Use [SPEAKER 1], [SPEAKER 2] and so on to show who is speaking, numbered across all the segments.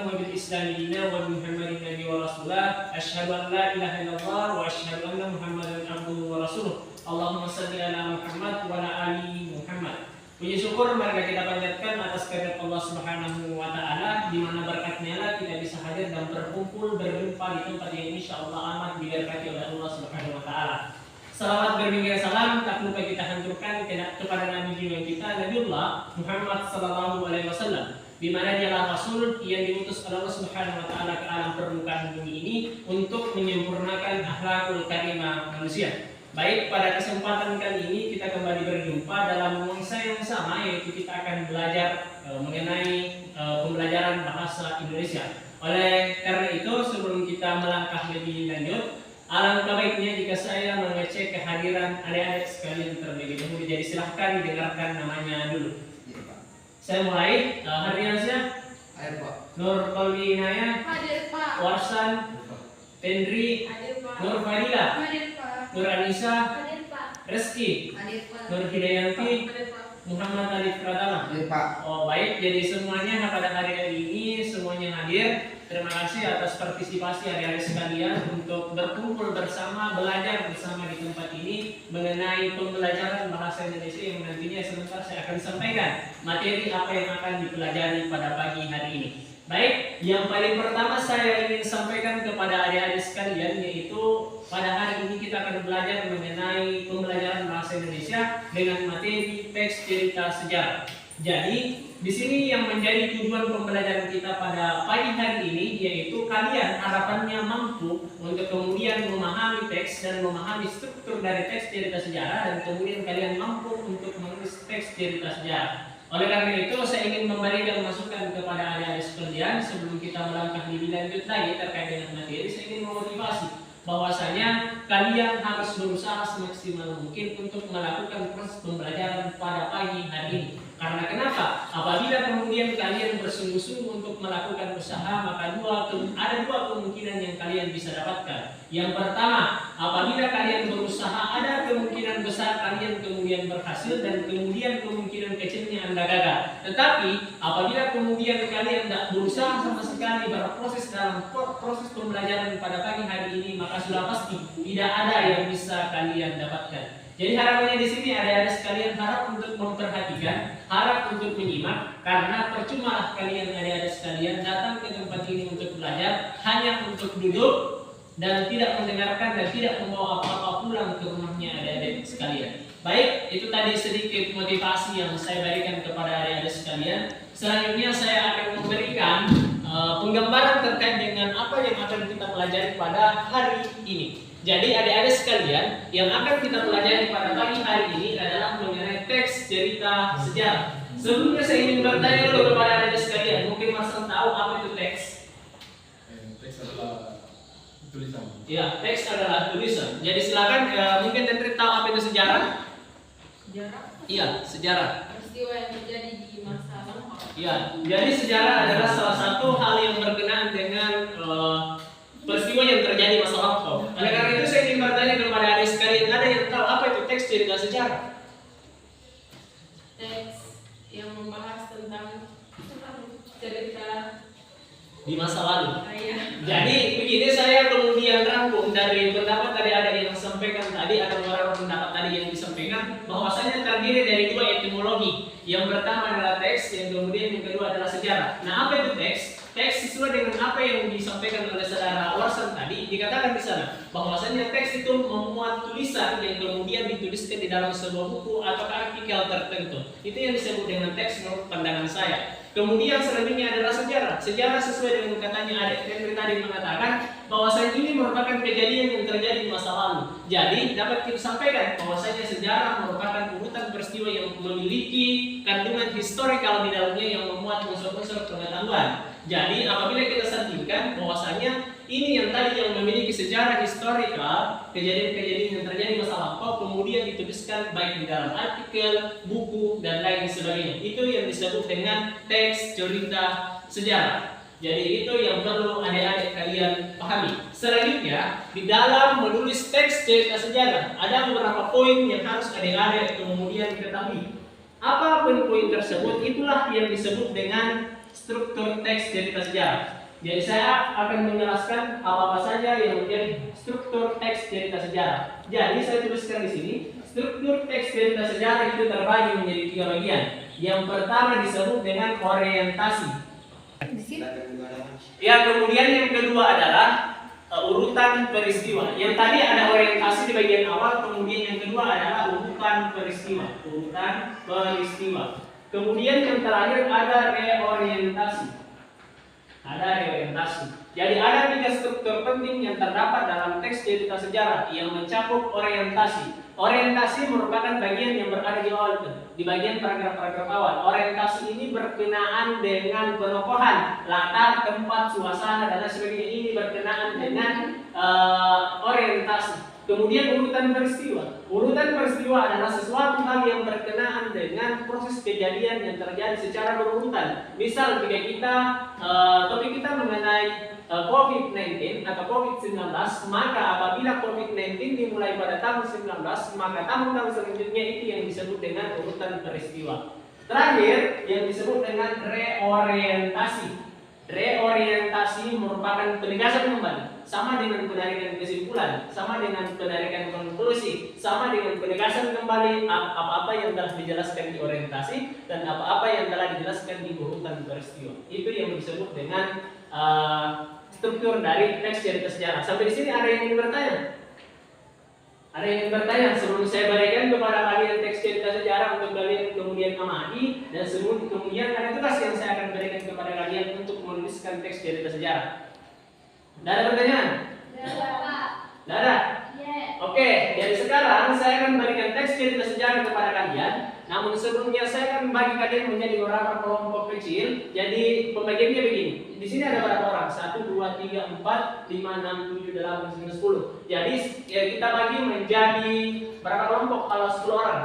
[SPEAKER 1] wa bil Islam dinan wa bi Muhammadin nabi wa rasulah. Asyhadu an la ilaha illallah wa asyhadu anna Muhammadan abduhu wa rasuluh. Allahumma shalli ala Muhammad wa ala ali Muhammad. Puji syukur marilah kita panjatkan atas kehadirat Allah Subhanahu wa taala, di mana berkatnya lah kita bisa hadir dan berkumpul berjumpa di tempat yang insyaallah amat diberkati oleh Allah Subhanahu wa taala. Salawat berminggu salam tak lupa kita hancurkan kepada Nabi junjungan kita Nabiullah Muhammad sallallahu alaihi wasallam, di mana dialah Rasul yang diutus oleh Allah Subhanahu wa taala ke alam permukaan bumi ini untuk menyempurnakan akhlakul karimah manusia. Baik, pada kesempatan kali ini kita kembali berjumpa dalam nuansa yang sama, yaitu kita akan belajar mengenai pembelajaran bahasa Indonesia. Oleh karena itu, sebelum kita melangkah lebih lanjut, alangkah baiknya jika saya mengecek kehadiran adik-adik sekalian terlebih dahulu. Jadi silahkan didengarkan namanya dulu. Saya mulai. Hadirannya Nur Qalbi Inayah,
[SPEAKER 2] Hadir Pak.
[SPEAKER 1] Warsan, Tendri,
[SPEAKER 2] Hadir Pak.
[SPEAKER 1] Nur Fadila,
[SPEAKER 2] Hadir Pak.
[SPEAKER 1] Nur Anissa,
[SPEAKER 2] Hadir Pak.
[SPEAKER 1] Reski,
[SPEAKER 2] Hadir Pak.
[SPEAKER 1] Nur Hidayanti,
[SPEAKER 2] Hadir Pak.
[SPEAKER 1] Muhammad Alif Pratama.
[SPEAKER 3] Hadir Pak.
[SPEAKER 1] Oh baik, jadi semuanya pada hari ini semuanya hadir. Terima kasih atas partisipasi adik-adik sekalian untuk berkumpul bersama, belajar bersama di tempat ini mengenai pembelajaran bahasa Indonesia yang nantinya sebentar saya akan sampaikan materi apa yang akan dipelajari pada pagi hari ini. Baik, yang paling pertama saya ingin sampaikan kepada adik-adik sekalian yaitu pada hari ini kita akan belajar mengenai pembelajaran bahasa Indonesia dengan materi teks cerita sejarah. Jadi di sini yang menjadi tujuan pembelajaran kita pada pagi hari ini yaitu kalian harapannya mampu untuk kemudian memahami teks dan memahami struktur dari teks cerita sejarah, dan kemudian kalian mampu untuk menulis teks cerita sejarah. Oleh karena itu saya ingin memberikan masukan kepada adik-adik sekalian sebelum kita melangkah lebih lanjut lagi terkait dengan materi. Saya ingin memotivasi bahwasanya kalian harus berusaha semaksimal mungkin untuk melakukan proses pembelajaran pada pagi hari ini. Karena kenapa? Apabila kemudian kalian bersungguh-sungguh untuk melakukan usaha, maka ada dua kemungkinan yang kalian bisa dapatkan. Yang pertama, apabila kalian berusaha, ada kemungkinan besar kalian kemudian berhasil dan kemudian kemungkinan kecilnya Anda gagal. Tetapi apabila kemudian kalian tidak berusaha sama sekali berproses dalam proses pembelajaran pada pagi hari ini, maka sudah pasti tidak ada yang bisa kalian dapatkan. Jadi harapannya di sini adik-adik sekalian harap untuk memperhatikan, harap untuk menyimak, karena percuma kalian adik-adik sekalian datang ke tempat ini untuk belajar hanya untuk duduk dan tidak mendengarkan dan tidak membawa apa-apa pulang ke rumahnya adik-adik sekalian. Baik, itu tadi sedikit motivasi yang saya berikan kepada adik-adik sekalian. Selanjutnya saya akan memberikan penggambaran terkait dengan apa yang akan kita pelajari pada hari ini. Jadi adik-adik sekalian, yang akan kita pelajari pada pagi hari ini adalah mengenai teks cerita sejarah. Sebelumnya saya ingin bertanya dulu kepada adik-adik sekalian, mungkin Marsan tahu apa itu teks?
[SPEAKER 3] Teks adalah tulisan.
[SPEAKER 1] Ya, teks adalah tulisan. Jadi silakan, mungkin Tentri tahu apa itu sejarah?
[SPEAKER 2] Sejarah.
[SPEAKER 1] Iya, sejarah.
[SPEAKER 2] Peristiwa yang terjadi di masa lampau.
[SPEAKER 1] Iya, jadi sejarah adalah salah satu hal yang berkenaan dengan peristiwa yang terjadi masa lampau. Oleh karena itu saya ingin bertanya kepada adik sekalian, ada yang tahu apa itu teks cerita sejarah?
[SPEAKER 2] Teks yang membahas tentang cerita
[SPEAKER 1] Di masa lalu.
[SPEAKER 2] raya.
[SPEAKER 1] Jadi begini, saya kemudian rangkum dari pendapat tadi ada yang sampaikan tadi, ada beberapa pendapat tadi yang disampaikan bahwasanya terdiri dari dua etimologi. Yang pertama adalah teks, yang kemudian yang kedua adalah sejarah. Nah, apa itu teks? Teks sesuai dengan apa yang disampaikan oleh saudara Warsan tadi, dikatakan di sana bahwasanya teks itu memuat tulisan yang kemudian dituliskan di dalam sebuah buku atau artikel tertentu. Itu yang disebut dengan teks menurut pandangan saya. Kemudian selanjutnya adalah sejarah. Sejarah sesuai dengan katanya adik Henry tadi mengatakan bahwasanya ini merupakan kejadian yang terjadi di masa lalu. Jadi dapat kita sampaikan bahwasanya sejarah merupakan urutan peristiwa yang memiliki kandungan historikal di dalamnya yang memuat unsur-unsur pengetahuan. Jadi apabila kita sandingkan bahwasanya ini yang tadi yang memiliki sejarah historikal, kejadian-kejadian yang terjadi masa lampau kemudian dituliskan baik di dalam artikel, buku dan lain sebagainya. Itu yang disebut dengan teks cerita sejarah. Jadi itu yang perlu adik-adik kalian pahami. Selanjutnya, di dalam menulis teks cerita sejarah ada beberapa poin yang harus adik-adik kemudian ketahui. Apa poin-poin tersebut? Itulah yang disebut dengan struktur teks cerita sejarah. Jadi saya akan menjelaskan apa-apa saja yang menjadi struktur teks cerita sejarah. Jadi saya tuliskan di sini, struktur teks cerita sejarah itu terbagi menjadi 3 bagian. Yang pertama disebut dengan orientasi. Yang kemudian yang kedua adalah urutan peristiwa. Yang tadi ada orientasi di bagian awal, kemudian yang kedua adalah urutan peristiwa. Urutan peristiwa. Kemudian yang terakhir ada reorientasi. Ada reorientasi. Jadi ada 3 struktur penting yang terdapat dalam teks cerita sejarah yang mencakup orientasi. Orientasi merupakan bagian yang berada di awal itu, di bagian paragraf-paragraf awal. Orientasi ini berkenaan dengan penokohan, latar, tempat, suasana, dan lain sebagainya. Ini berkenaan dengan orientasi. Kemudian urutan peristiwa. Urutan peristiwa adalah sesuatu hal yang berkenaan dengan proses kejadian yang terjadi secara berurutan. Misal jika kita topik kita mengenai COVID-19 atau COVID-19, maka apabila COVID-19 dimulai pada tahun 19, maka tahun-tahun selanjutnya itu yang disebut dengan urutan peristiwa. Terakhir yang disebut dengan reorientasi. Reorientasi merupakan penegasan kembali, sama dengan penarikan kesimpulan, sama dengan penarikan konklusi, sama dengan penegasan kembali apa-apa yang telah dijelaskan di orientasi dan apa-apa yang telah dijelaskan di urutan peristiwa. Itu yang disebut dengan struktur dari teks cerita sejarah. Sampai di sini ada yang ingin bertanya? Ada yang ingin bertanya sebelum saya berikan kepada kalian teks cerita sejarah untuk kalian kemudian amati, dan sebelum kemudian ada tugas yang saya akan berikan kepada kalian untuk menuliskan teks cerita sejarah. Tidak ada pertanyaan? Tidak ada? Oke, jadi sekarang saya akan memberikan teks cerita sejarah kepada kalian. Namun sebelumnya saya akan membagi kalian menjadi beberapa kelompok kecil. Jadi pembagiannya begini. Di sini ada berapa orang? 1, 2, 3, 4, 5, 6, 7, 8, 9, 10. Jadi ya, kita bagi menjadi berapa kelompok kalau 10 orang?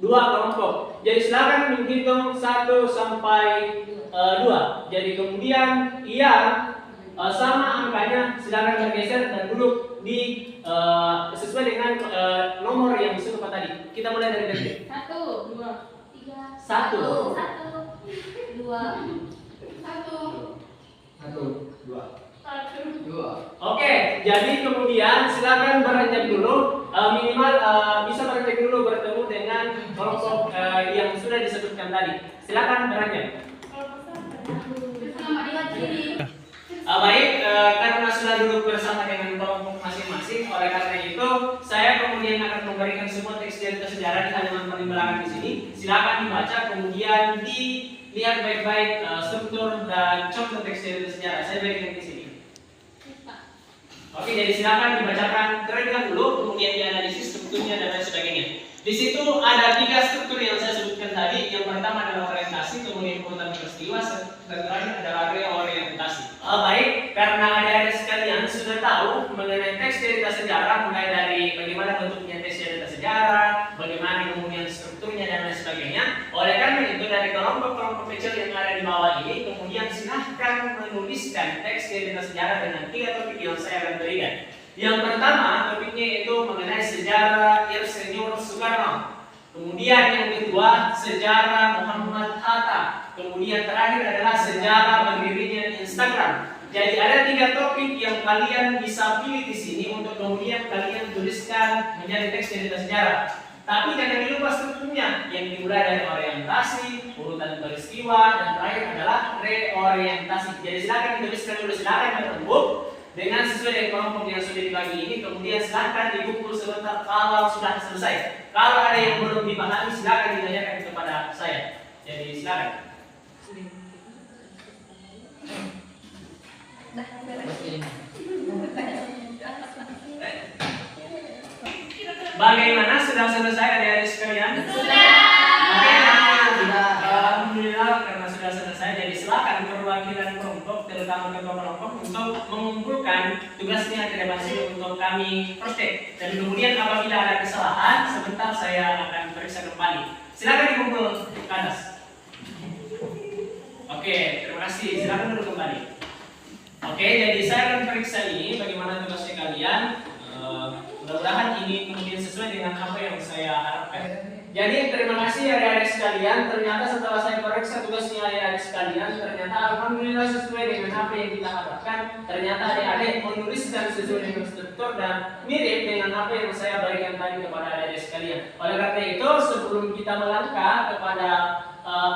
[SPEAKER 1] 2 kelompok. Jadi silakan menghitung 1 sampai 2. Jadi kemudian yang sama angkanya silakan bergeser dan duduk di sesuai dengan nomor yang disuruh tadi. Kita mulai dari berapa?
[SPEAKER 2] 1, 2, 3,
[SPEAKER 1] 1,
[SPEAKER 2] 2, 1, 2.
[SPEAKER 1] Oke, jadi kemudian silakan beranjak dulu, minimal bisa beranjak dulu bertemu dengan kelompok yang sudah disebutkan tadi. Silakan beranjak. Baik, karena sudah duduk bersama dengan kelompok masing-masing, oleh karena itu saya kemudian akan memberikan semua teks cerita sejarah di halaman paling belakang di sini. Silakan dibaca, kemudian dilihat baik-baik struktur dan contoh teks cerita sejarah. Saya berikan di sini. Oke, jadi silakan dibacakan terlebih dahulu, kemudian dianalisis strukturnya dan lain sebagainya. Di situ ada 3 struktur yang saya sebutkan tadi. Yang pertama adalah orientasi, kemudian urutan peristiwa, dan terakhir adalah reorientasi. Baik, karena adik-adik sekalian sudah tahu mengenai teks cerita sejarah, mulai dari bagaimana bentuknya teks cerita sejarah, bagaimana kemudian strukturnya dan lain sebagainya. Oleh karena itu dari kelompok-kelompok kecil yang ada di bawah ini, kemudian silahkan menuliskan teks cerita sejarah dengan 3 topik yang saya akan berikan. Yang pertama topiknya itu mengenai sejarah Insinyur Soekarno. Kemudian yang kedua sejarah Muhammad Hatta. Kemudian terakhir adalah sejarah berdirinya Instagram. Jadi ada 3 topik yang kalian bisa pilih di sini untuk kemudian kalian tuliskan menjadi teks cerita sejarah. Tapi jangan lupa strukturnya yang dimulai dari orientasi, urutan peristiwa, dan terakhir adalah reorientasi. Jadi silakan dituliskan dulu, silakan bertemu dengan sesuai dengan kelompok yang sudah dibagi ini. Kemudian silakan dipukul sebentar kalau sudah selesai. Kalau ada yang belum dipahami silakan ditanyakan kepada saya. Jadi silakan. Bagaimana, sudah selesai adik-adik sekalian?
[SPEAKER 2] Sudah.
[SPEAKER 1] Alhamdulillah karena sudah selesai. Jadi silakan perwakilan kelompok, terutama ketua kelompok, untuk mengumpulkan tugasnya ke depan sini untuk kami prospek. Dan kemudian apabila ada kesalahan, sebentar saya akan periksa kembali. Silakan dikumpul ke atas. Oke, terima kasih. Silakan duduk kembali. Oke, jadi saya akan periksa ini bagaimana tugasnya kalian. Mudah-mudahan ini kemudian sesuai dengan apa yang saya harapkan. Jadi terima kasih adik-adik sekalian. Ternyata setelah saya periksa tugasnya adik-adik sekalian, ternyata alhamdulillah sesuai dengan apa yang kita harapkan. Ternyata adik-adik menuliskan sesuai dengan struktur dan mirip dengan apa yang saya berikan tadi kepada adik-adik sekalian. Oleh karena itu, sebelum kita melangkah kepada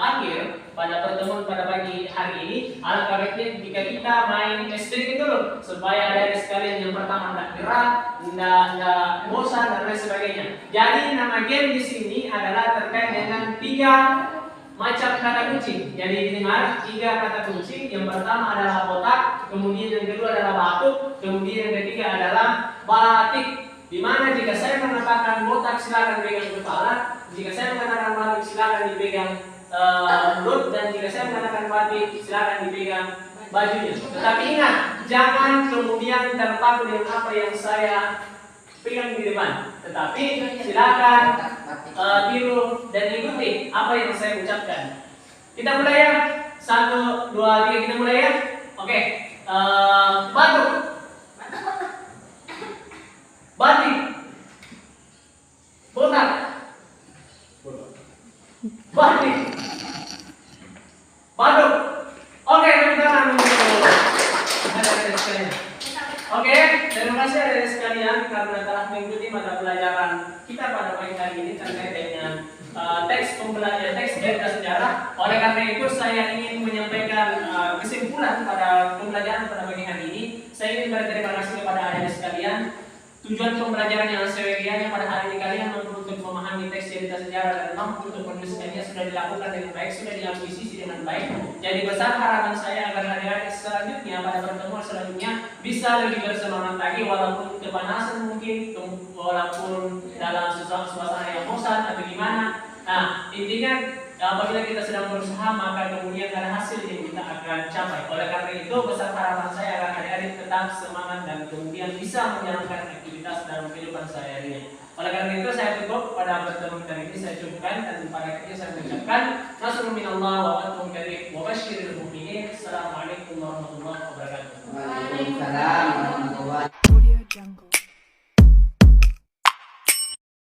[SPEAKER 1] akhir pada pertemuan pada pagi hari ini, alangkah baiknya jika kita main stretching dulu supaya adik-adik sekalian yang pertama tidak gerak, tidak bosan dan lain sebagainya. Jadi nama game di sini adalah terkait dengan 3 macam kata kunci. Jadi didengar 3 kata kunci. Yang pertama adalah kotak, kemudian yang kedua adalah batu, kemudian yang ketiga adalah batik. Dimana jika saya mengatakan botak silakan pegang kepala, jika saya mengatakan batik silakan dipegang mulut, dan jika saya mengatakan batik silakan dipegang bajunya. Tetapi ingat, jangan kemudian terpaku dengan apa yang saya pegang di depan. Tetapi silakan tiru dan ikuti apa yang saya ucapkan. Kita mulai ya. 1, 2, 3, kita mulai ya. Oke. Batuk. Batik. Botak. Batik. Batuk. Oke, tepuk tangan untuk adik-adik sekalian. Oke, terima kasih adik-adik sekalian karena telah mengikuti mata pelajaran kita pada pagi hari ini terkait dengan teks pembelajaran teks cerita sejarah. Oleh karena itu saya ingin menyampaikan kesimpulan pada pembelajaran pada pagi hari ini. Saya ingin berterima kasih kepada adik-adik sekalian. Tujuan pembelajaran yang sewaktu-waktu pada hari ini kalian mampu untuk memahami teks cerita sejarah dan mampu untuk menuliskannya sudah dilakukan dengan baik, sudah diakuisisi dengan baik. Jadi besar harapan saya agar adik-adik selanjutnya pada pertemuan selanjutnya bisa lebih bersemangat lagi walaupun kepanasan mungkin, walaupun dalam suasana yang bosan atau gimana. Nah, intinya apabila kita sedang berusaha maka kemudian ada hasil yang kita akan capai. Oleh karena itu besar harapan saya agar adik-adik tetap semangat dan kemudian bisa menjalankan aktivitas dalam kehidupan sehari-harinya. Oleh karena itu saya tutup pada pertemuan kali ini, saya cukupkan dan pada akhirnya saya mengucapkan nasrun minallah wa fathun qarib wa basyiril mu'minin. Assalamualaikum warahmatullahi wabarakatuh.
[SPEAKER 4] Waalaikumsalam warahmatullahi
[SPEAKER 5] Audio Jungle.